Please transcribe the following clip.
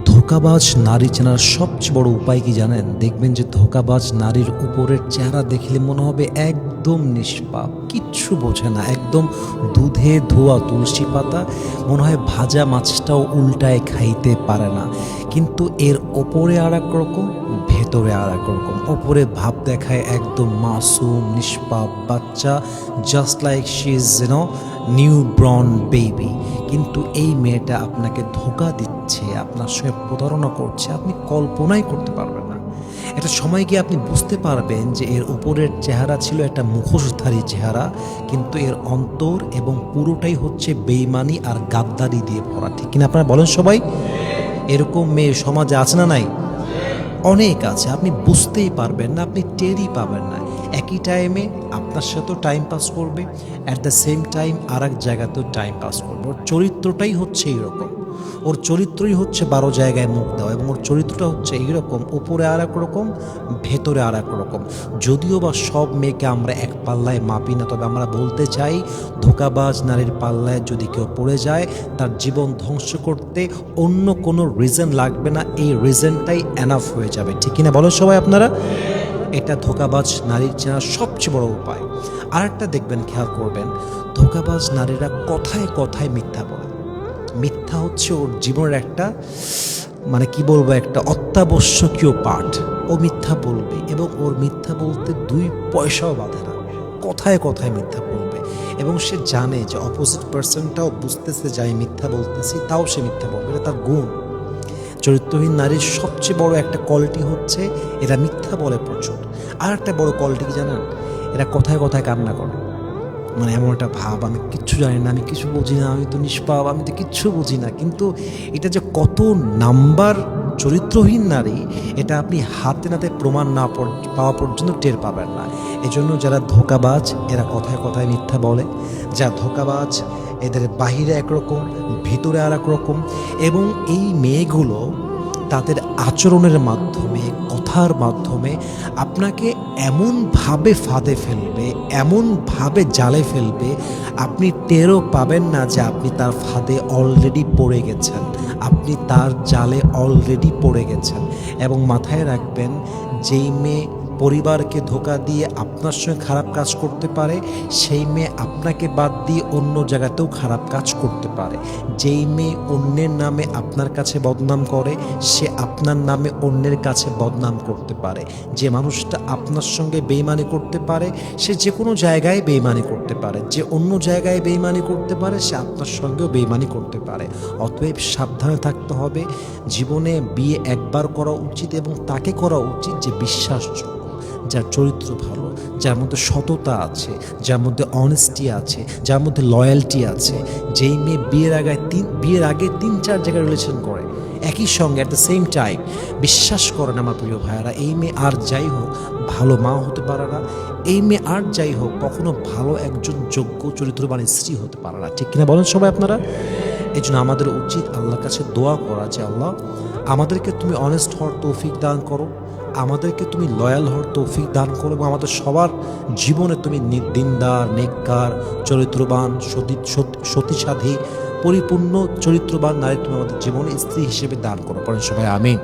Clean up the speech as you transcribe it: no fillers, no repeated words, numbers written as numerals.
ধোঁকাবাজ নারী চেনার সবচেয়ে বড় উপায় কি জানেন? দেখবেন যে ধোঁকাবাজ নারীর উপরের চেহারা দেখলে মনে হবে একদম নিষ্পাপ, কিচ্ছু বোঝে না, একদম দুধে ধোয়া তুলসী পাতা, মনে হয় ভাজা মাছটাও উল্টায় খাইতে পারে না। কিন্তু এর ওপরে আর এক রকম, ভেতরে আর এক রকম। ওপরে ভাব দেখায় একদম মাসুম নিষ্পাপ বাচ্চা, just like she is new born baby. কিন্তু এই মেয়েটা আপনাকে ধোঁকা দিচ্ছে, আপনার সঙ্গে প্রতারণা করছে, আপনি কল্পনাই করতে পারবেন না। একটা সময় গিয়ে আপনি বুঝতে পারবেন যে এর উপরের চেহারা ছিল একটা মুখোশধারী চেহারা, কিন্তু এর অন্তর এবং পুরোটাই হচ্ছে বেইমানি আর গাদ্দারি দিয়ে ভরা। ঠিক কিনা আপনারা বলেন সবাই? এরকম মেয়ে সমাজে আছে না নাই? অনেক আছে, আপনি বুঝতেই পারবেন না, আপনি টেরই পাবেন না। একই টাইমে আপনার সাথেও টাইম পাস করবে, অ্যাট দ্য সেম টাইম আর এক জায়গাতেও টাইম পাস করবে। ওর চরিত্রটাই হচ্ছে এইরকম, ওর চরিত্রই হচ্ছে 12 জায়গায় মুখ দেওয়া, এবং ওর চরিত্রটা হচ্ছে এইরকম, উপরে আর এক রকম, ভেতরে আর এক রকম। যদিও বা সব মেয়েকে আমরা এক পাল্লায় মাপি না, তবে আমরা বলতে চাই ধোঁকাবাজ নারীর পাল্লায় যদি কেউ পড়ে যায়, তার জীবন ধ্বংস করতে অন্য কোনো রিজন লাগবে না, এই রিজনটাই এনাফ হয়ে যাবে। ঠিক কিনা বলো সবাই আপনারা? এটা ধোঁকাবাজ নারীর চেনার সবচেয়ে বড় উপায়। আর একটা দেখবেন, খেয়াল করবেন, ধোঁকাবাজ নারীরা কথায় কথায় মিথ্যা বলে। মিথ্যা হচ্ছে ওর জীবনের একটা, মানে কি বলবো, একটা অত্যাবশ্যকীয় পার্ট। ও মিথ্যা বলবে, এবং ওর মিথ্যা বলতে 2 পয়সাও বাধে না। কথায় কথায় মিথ্যা বলবে, এবং সে জানে যে অপোজিট পার্সনটাও বুঝতেছে যে আমি মিথ্যা বলতেছি, তাও সে মিথ্যা বলবে। এটা তার গুণ। চরিত্রহীন নারীর সবচেয়ে বড় একটা কোয়ালিটি হচ্ছে এরা মিথ্যা বলে প্রচুর। আর একটা বড় কোয়ালিটি কি জানেন? এরা কথায় কথায় কান্না করে। মানে এমন একটা ভাব, আমি কিচ্ছু জানি না, আমি কিছু বুঝি না, আমি তো নিষ্পাপ, আমি তো কিচ্ছু বুঝি না। কিন্তু এটা যে কত নাম্বার চরিত্রহীন নারী, এটা আপনি হাতে নাতে প্রমাণ না পাওয়া পর্যন্ত টের পাবেন না। এজন্য যারা ধোঁকাবাজ, এরা কথায় কথায় মিথ্যা বলে। যা ধোঁকাবাজ, এদের বাহিরে একরকম, ভিতরে আর এক রকম। এবং এই মেয়েগুলো তাদের আচরণের মাধ্যমে, কথার মাধ্যমে আপনাকে এমনভাবে ফাঁদে ফেলবে, এমনভাবে জালে ফেলবে, আপনি টেরও পাবেন না যে আপনি তার ফাঁদে অলরেডি পড়ে গেছেন, আপনি তার জালে অলরেডি পড়ে গেছেন। এবং মাথায় রাখবেন, যেই মেয়ে পরিবারকে ধোঁকা দিয়ে আপনার সঙ্গে খারাপ কাজ করতে পারে, সেই মেয়ে আপনাকে বাদ দিয়ে অন্য জায়গাতেও খারাপ কাজ করতে পারে। যেই মেয়ে অন্যের নামে আপনার কাছে বদনাম করে, সে আপনার নামে অন্যের কাছে বদনাম করতে পারে। যে মানুষটা আপনার সঙ্গে বেইমানি করতে পারে, সে যে কোনো জায়গায় বেইমানি করতে পারে। যে অন্য জায়গায় বেইমানি করতে পারে, সে আপনার সঙ্গেও বেইমানি করতে পারে। অতএব সাবধানে থাকতে হবে। জীবনে বিয়ে একবার করা উচিত, এবং তাকে করা উচিত যে বিশ্বাসযোগ্য, যার চরিত্র ভালো, যার মধ্যে সততা আছে, যার মধ্যে অনেস্টি আছে, যার মধ্যে লয়্যালটি আছে। যেই মেয়ে বিয়ের আগে 3-4 জায়গায় রিলেশন করে একই সঙ্গে, অ্যাট দ্য সেম টাইম, বিশ্বাস করেন আমার প্রিয় ভাইয়েরা, এই মেয়ে আর যাই হোক ভালো মা হতে পারে না। এই মেয়ে আর যাই হোক কখনো ভালো একজন যোগ্য চরিত্রবান স্ত্রী হতে পারে না। ঠিক কিনা বলেন সবাই আপনারা? এই জন্য আমাদের উচিত আল্লাহর কাছে দোয়া করা যে আল্লাহ, আমাদেরকে তুমি অনেস্ট হওয়ার তৌফিক দান করো, আমাদেরকে তুমি লয়াল হওয়ার তৌফিক দান করো, এবং আমাদের সবার জীবনে তুমি দিনদার, নেককার, চরিত্রবান, সতীসাধী, পরিপূর্ণ চরিত্রবান নারী তুমি আমাদের জীবনে স্ত্রী হিসেবে দান করো। পড়েন সবাই আমিন।